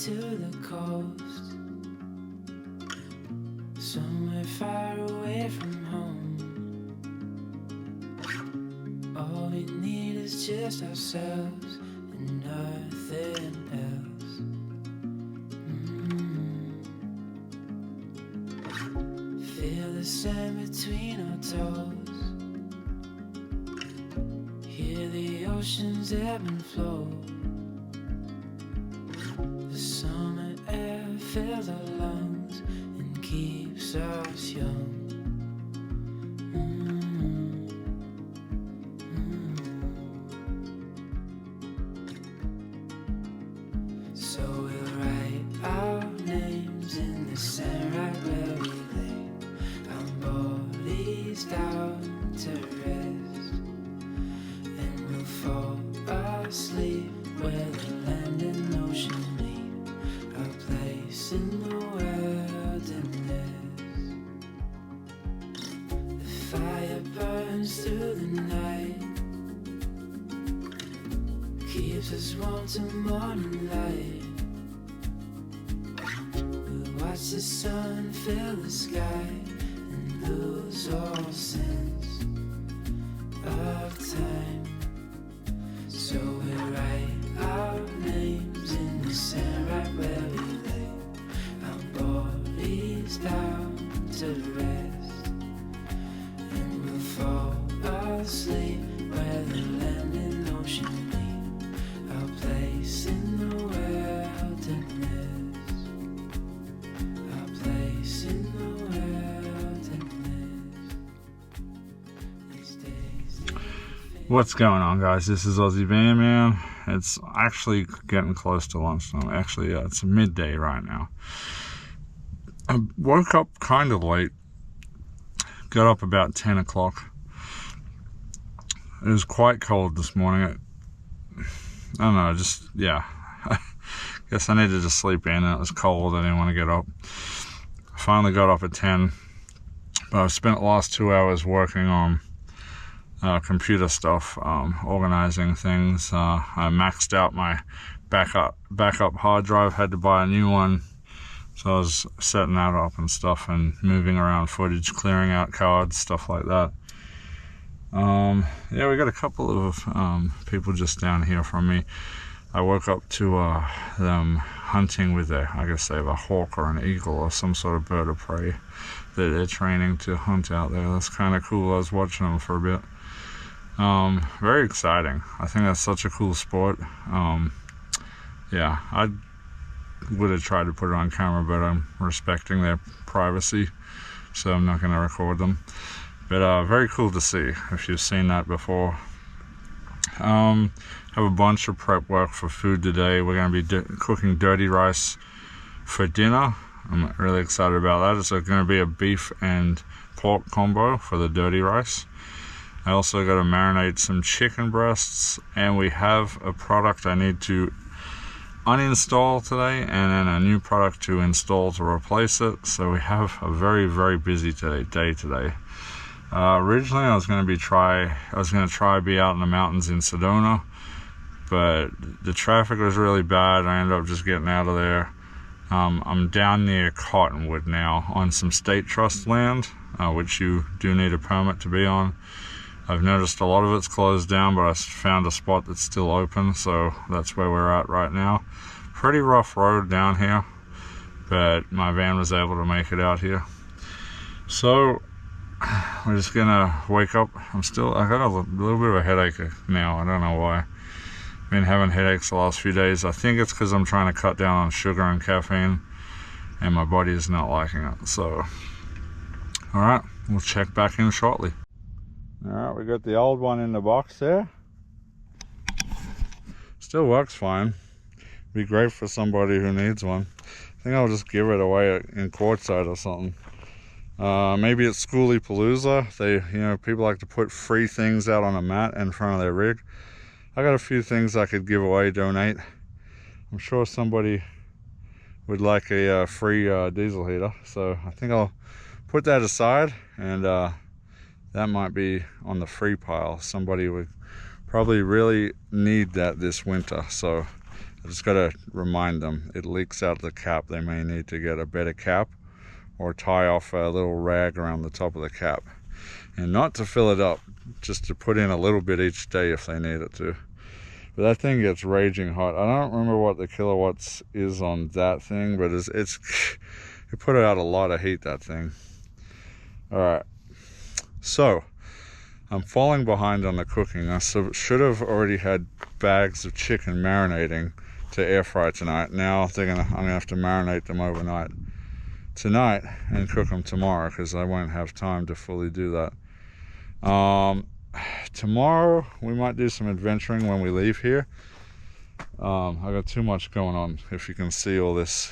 to the coast, somewhere far away from home. All we need is just ourselves and nothing else. Feel the sand between our toes, hear the oceans ebb and flow. The summer air fills our lungs and keeps us young. So we'll write our names in the sand right where we lay, our bodies down to rest, and we'll fall asleep where the land and ocean meet, our place in the wilderness. The fire burns through the night, keeps us warm till morning light. We'll watch the sun fill the sky and lose all sense of time. So we'll write our names in the sand right where we lay, our bodies down to rest, and we'll fall asleep where the land and ocean meet, our place in the wilderness, our place in the wilderness. These days What's going on, guys? This is Aussie Van Man. It's actually getting close to lunchtime. Actually, it's midday right now. I woke up kind of late. Got up about 10 o'clock. It was quite cold this morning. I don't know, yeah. I guess I needed to sleep in. It was cold. I didn't want to get up. I finally got up at 10. But I've spent the last 2 hours working on computer stuff, organizing things. I maxed out my backup hard drive, had to buy a new one, so I was setting that up and stuff and moving around footage, clearing out cards, stuff like that. Yeah, we got a couple of people just down here from me. I woke up to them hunting with I guess they have a hawk or an eagle or some sort of bird of prey that they're training to hunt out there. That's kind of cool. I was watching them for a bit. Very exciting. I think that's such a cool sport. Yeah, I would have tried to put it on camera, but I'm respecting their privacy, so I'm not going to record them. But very cool to see if you've seen that before. Have a bunch of prep work for food today. We're going to be cooking dirty rice for dinner. I'm really excited about that. It's going to be a beef and pork combo for the dirty rice. I also got to marinate some chicken breasts, and we have a product I need to uninstall today and then a new product to install to replace it. So we have a very, very busy day today. Originally I was going to try be out in the mountains in Sedona, but the traffic was really bad. I ended up just getting out of there. I'm down near Cottonwood now on some state trust land, which you do need a permit to be on. I've noticed a lot of it's closed down, but I found a spot that's still open, so that's where we're at right now. Pretty rough road down here, but my van was able to make it out here. So we're just gonna wake up. I got a little bit of a headache now. I don't know why. I've been having headaches the last few days. I think it's because I'm trying to cut down on sugar and caffeine, and my body is not liking it. So, all right, we'll check back in shortly. All right, we got the old one in the box there. Still works fine. Be great for somebody who needs one. I think I'll just give it away in quartzsite or something. Maybe it's Schoolie Palooza. People like to put free things out on a mat in front of their rig. I got a few things I could give away, donate. I'm sure somebody would like a free diesel heater, so I think I'll put that aside, and that might be on the free pile. Somebody would probably really need that this winter, so I just got to remind them it leaks out the cap. They may need to get a better cap or tie off a little rag around the top of the cap, and not to fill it up, just to put in a little bit each day if they need it to. But that thing gets raging hot. I don't remember what the kilowatts is on that thing, but it put out a lot of heat, that thing. All right, so I'm falling behind on the cooking. I should have already had bags of chicken marinating to air fry tonight. Now I'm gonna have to marinate them overnight tonight and cook them tomorrow, because I won't have time to fully do that. Tomorrow we might do some adventuring when we leave here. I got too much going on, if you can see all this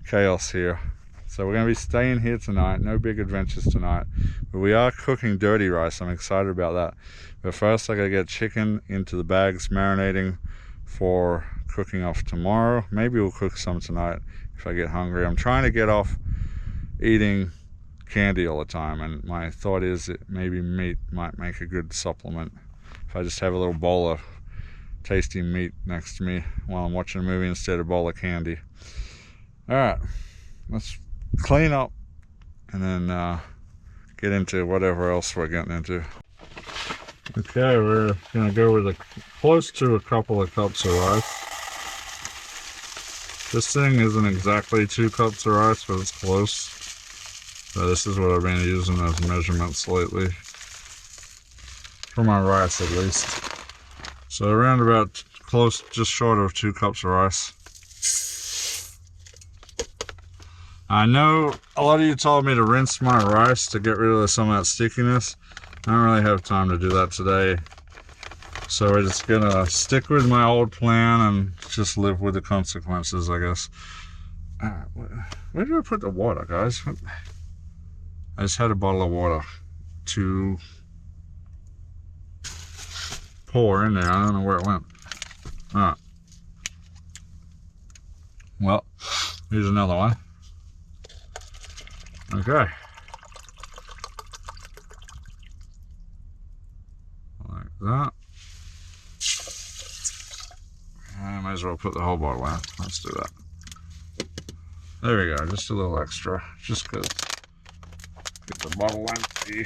chaos here. So we're going to be staying here tonight. No big adventures tonight, but we are cooking dirty rice. I'm excited about that. But first I got to get chicken into the bags marinating for cooking off tomorrow. Maybe we'll cook some tonight if I get hungry. I'm trying to get off eating candy all the time, and my thought is that maybe meat might make a good supplement if I just have a little bowl of tasty meat next to me while I'm watching a movie instead of a bowl of candy. All right, let's clean up and then get into whatever else we're getting into. Okay, we're gonna go with close to a couple of cups of rice. This thing isn't exactly 2 cups of rice, but it's close. So this is what I've been using as measurements lately, for my rice at least. So around about close, just short of 2 cups of rice. I know a lot of you told me to rinse my rice to get rid of some of that stickiness. I don't really have time to do that today. So we're just gonna stick with my old plan and just live with the consequences, I guess. Where did I put the water, guys? I just had a bottle of water to pour in there. I don't know where it went. Alright. Well, here's another one. Okay. Like that. I might as well put the whole bottle in. Let's do that. There we go. Just a little extra. Just good. Get the bottle empty.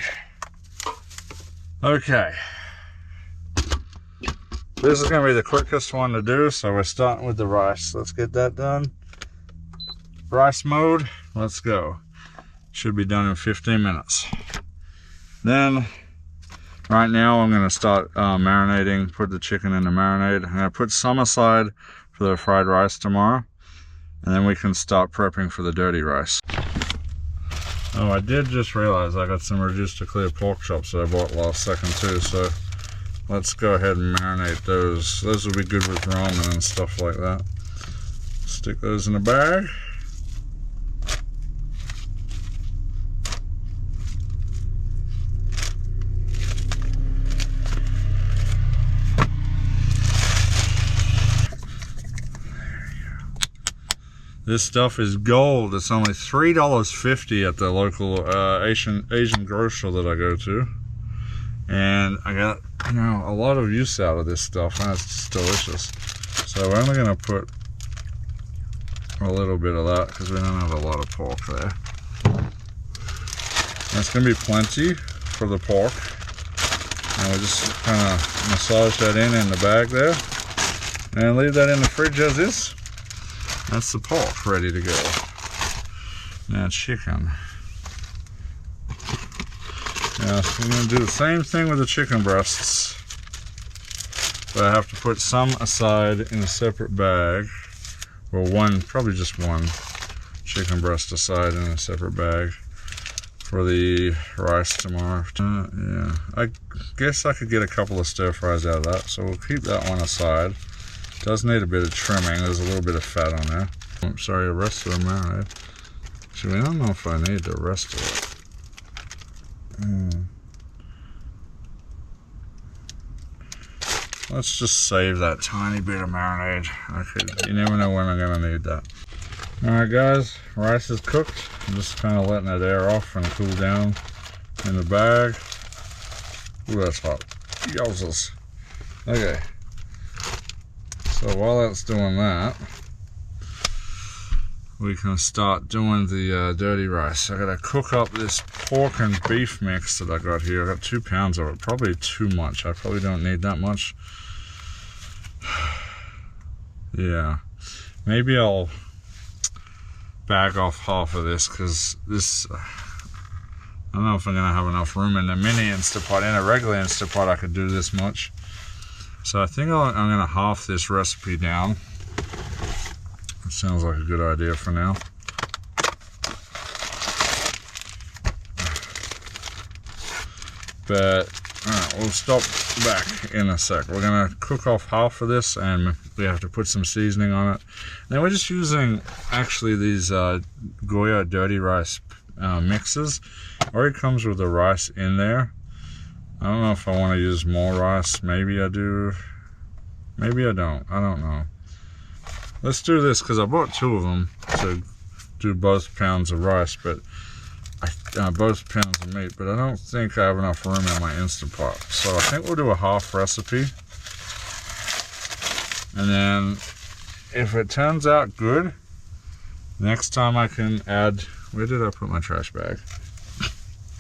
Okay. This is going to be the quickest one to do, so we're starting with the rice. Let's get that done. Rice mode. Let's go. Should be done in 15 minutes. Then, right now I'm going to start marinating, put the chicken in the marinade. I'm going to put some aside for the fried rice tomorrow, and then we can start prepping for the dirty rice. Oh, I did just realize I got some reduced to clear pork chops that I bought last second too, so let's go ahead and marinate those. Those will be good with ramen and stuff like that. Stick those in a bag. This stuff is gold. It's only $3.50 at the local Asian grocer that I go to. And I got, a lot of use out of this stuff, and it's just delicious. So we're only gonna put a little bit of that because we don't have a lot of pork there. That's gonna be plenty for the pork. And we'll just kind of massage that in the bag there. And leave that in the fridge as is. That's the pork ready to go. Now chicken. Yeah, we're going to do the same thing with the chicken breasts. But I have to put some aside in a separate bag. Or probably just one chicken breast aside in a separate bag for the rice tomorrow. Yeah, I guess I could get a couple of stir fries out of that. So we'll keep that one aside. Does need a bit of trimming. There's a little bit of fat on there. I'm sorry, the rest of the marinade. Actually, I don't know if I need the rest of it. Let's just save that tiny bit of marinade. You never know when I'm going to need that. Alright guys, rice is cooked. I'm just kind of letting it air off and cool down in the bag. Ooh, that's hot. Yowzers. Okay. So while that's doing that, we can start doing the dirty rice. I gotta cook up this pork and beef mix that I got here. I got 2 pounds of it, probably too much. I probably don't need that much. Yeah, maybe I'll bag off half of this, because this, I don't know if I'm gonna have enough room in the mini Instapot. In a regular Instapot I could do this much. So I think I'm gonna half this recipe down. It sounds like a good idea for now. But alright, we'll stop back in a sec. We're gonna cook off half of this, and we have to put some seasoning on it. Then we're just using actually these Goya dirty rice mixes. Already comes with the rice in there. I don't know if I want to use more rice. Maybe I do. Maybe I don't. I don't know. Let's do this, because I bought 2 of them to do both pounds of rice, but both pounds of meat, but I don't think I have enough room in my Instant Pot. So I think we'll do a half recipe. And then if it turns out good, next time I can add, where did I put my trash bag?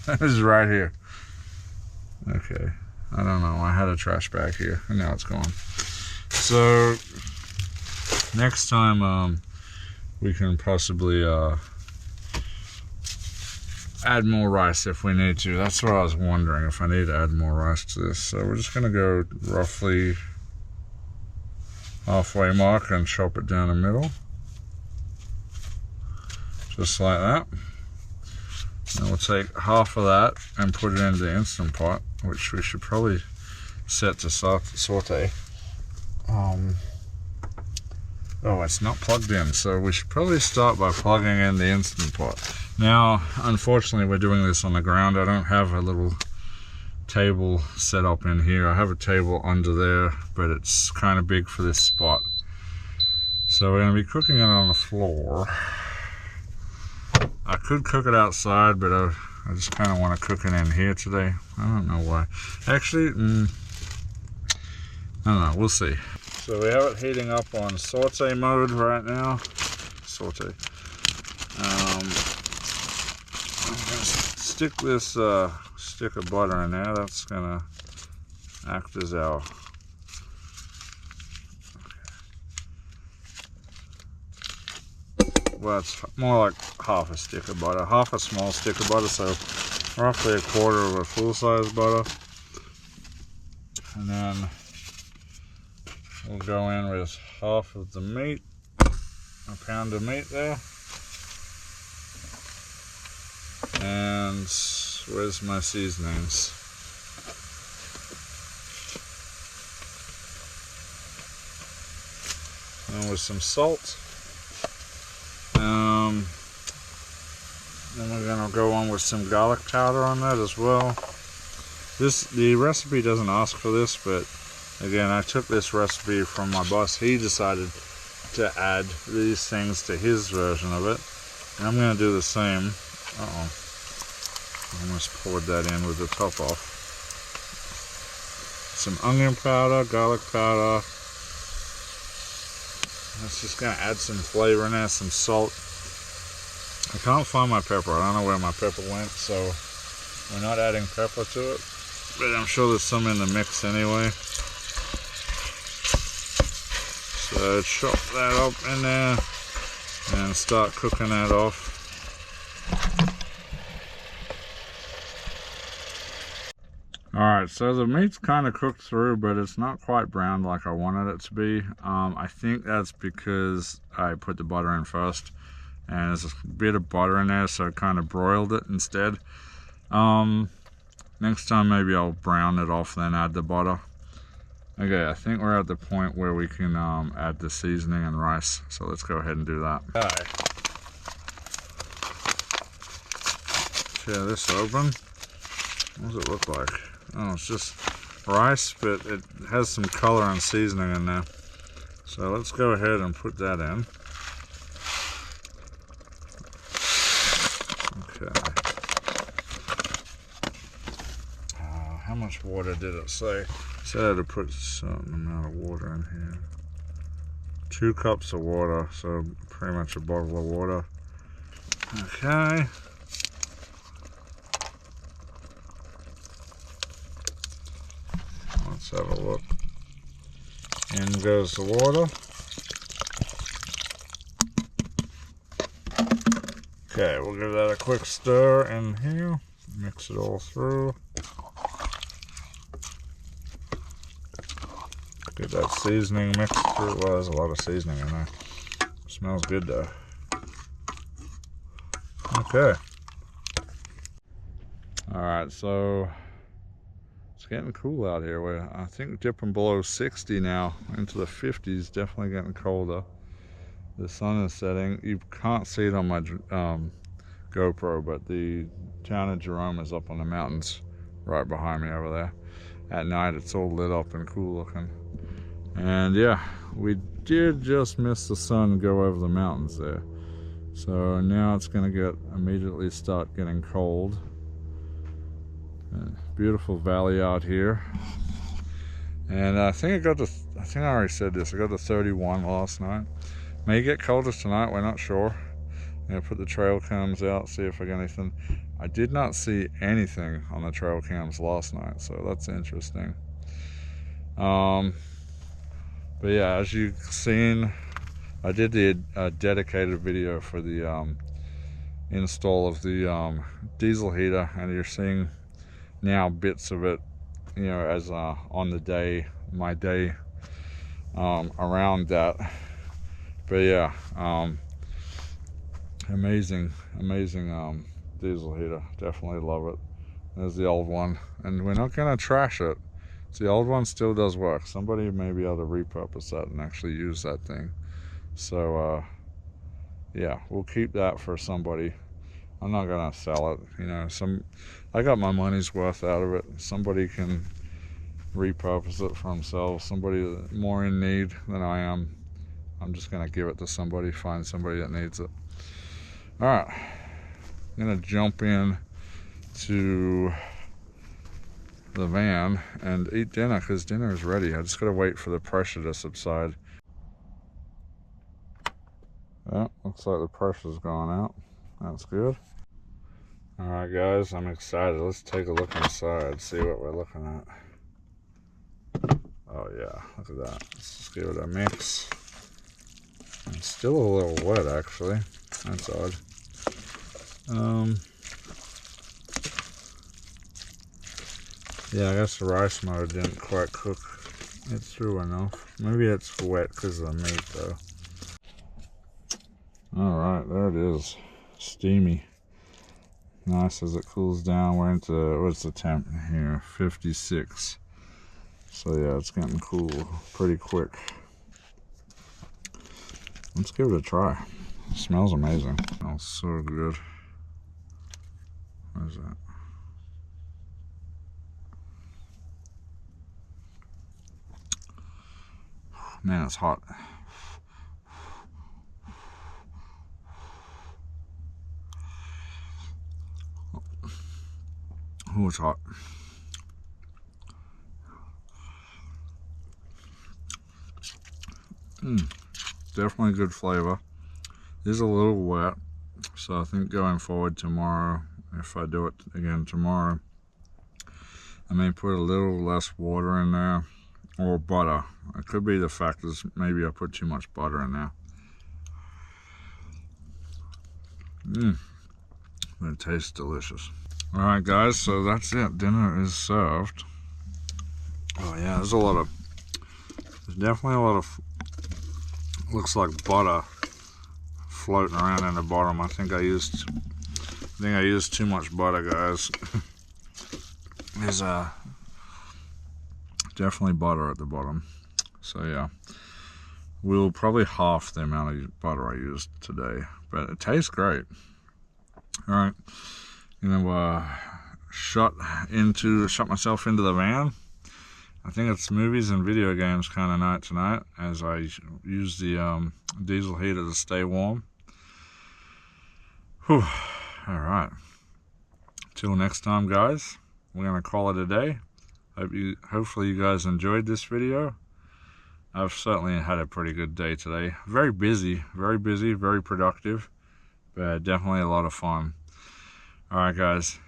This is right here. Okay, I don't know, I had a trash bag here and now it's gone. So next time we can possibly add more rice if we need to. That's what I was wondering, if I need to add more rice to this. So we're just gonna go roughly halfway mark and chop it down the middle, just like that. And we'll take half of that and put it into the Instant Pot, which we should probably set to saute. Oh, it's not plugged in, so we should probably start by plugging in the Instant Pot. Now, unfortunately, we're doing this on the ground. I don't have a little table set up in here. I have a table under there, but it's kind of big for this spot. So we're going to be cooking it on the floor. I could cook it outside, but I just kind of want to cook it in here today. I don't know why. Actually, I don't know. We'll see. So we have it heating up on saute mode right now. Saute. I'm gonna stick this stick of butter in there. That's gonna act as our well, it's more like half a stick of butter, half a small stick of butter, so roughly a quarter of a full-size butter. And then we'll go in with half of the meat, a pound of meat there. And where's my seasonings? And with some salt. Then we're gonna go on with some garlic powder on that as well. The recipe doesn't ask for this, but again, I took this recipe from my boss. He decided to add these things to his version of it, and I'm gonna do the same. I almost poured that in with the top off. Some onion powder, garlic powder. That's just gonna add some flavor in there, some salt. I can't find my pepper. I don't know where my pepper went, so we're not adding pepper to it. But I'm sure there's some in the mix anyway. So chop that up in there and start cooking that off. Alright, so the meat's kind of cooked through, but it's not quite browned like I wanted it to be. I think that's because I put the butter in first, and there's a bit of butter in there, so I kind of broiled it instead. Next time maybe I'll brown it off, then add the butter. Okay, I think we're at the point where we can add the seasoning and rice, so let's go ahead and do that. Okay. Tear this open. What does it look like? Oh, it's just rice, but it has some color and seasoning in there. So let's go ahead and put that in. Okay. How much water did it say? It said to put a certain amount of water in here. 2 cups of water, so pretty much a bottle of water. Okay. Let's have a look. In goes the water. Okay, we'll give that a quick stir in here. Mix it all through. Get that seasoning mixed through. Well, there's a lot of seasoning in there. Smells good though. Okay. Alright, so it's getting cool out here. We're, I think, dipping below 60 now, into the 50s. Definitely getting colder. The sun is setting. You can't see it on my GoPro, but the town of Jerome is up on the mountains right behind me over there. At night it's all lit up and cool looking. And yeah, we did just miss the sun go over the mountains there. So now it's going to immediately start getting cold. Beautiful valley out here. And I think I already said this, I got to 31 last night. May get colder tonight, we're not sure. I'm going to put the trail cams out, see if I get anything. I did not see anything on the trail cams last night, so that's interesting. But yeah, as you've seen, I did the dedicated video for the install of the diesel heater, and you're seeing now bits of it, you know, as on the day, my day around that. But yeah, amazing diesel heater. Definitely love it. There's the old one, and we're not gonna trash it. The old one still does work. Somebody may be able to repurpose that and actually use that thing. So yeah, we'll keep that for somebody. I'm not gonna sell it, you know. I got my money's worth out of it. Somebody can repurpose it for themselves. Somebody more in need than I am. I'm just gonna give it to somebody, find somebody that needs it. All right, I'm gonna jump in to the van and eat dinner, because dinner is ready. I just gotta wait for the pressure to subside. Yeah, looks like the pressure's gone out. That's good. All right, guys, I'm excited. Let's take a look inside, see what we're looking at. Oh yeah, look at that. Let's just give it a mix. It's still a little wet, actually. That's odd. Yeah, I guess the rice motor didn't quite cook it through enough. Maybe it's wet because of the meat, though. Alright, there it is. Steamy. Nice as it cools down. We're into, what's the temp here? 56. So yeah, it's getting cool pretty quick. Let's give it a try. It smells amazing. It smells so good. What is that? Man, it's hot. Oh, it's hot. Definitely good flavor. It is a little wet, so I think going forward tomorrow, if I do it again tomorrow, I may put a little less water in there, or butter. It could be the fact that maybe I put too much butter in there. It tastes delicious. Alright guys, so that's it. Dinner is served. Oh yeah, there's definitely a lot of, looks like butter floating around in the bottom. I think I used too much butter, guys. There's definitely butter at the bottom. So yeah, we'll probably half the amount of butter I used today, but it tastes great. All right, you know, shut myself into the van. I think it's movies and video games kind of night tonight, as I use the diesel heater to stay warm. Whew. All right, till next time, guys, we're gonna call it a day. Hopefully you guys enjoyed this video. I've certainly had a pretty good day today. Very busy, very productive, but definitely a lot of fun. Alright guys,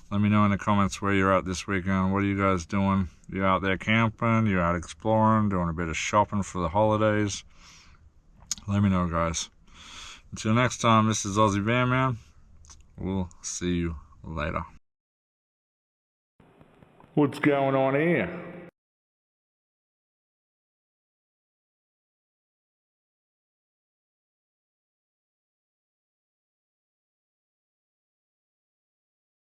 let me know in the comments where you're at this weekend. What are you guys doing? You out there camping? You out exploring? Doing a bit of shopping for the holidays? Let me know, guys. Until next time, this is Aussie Van Man. We'll see you later. What's going on here?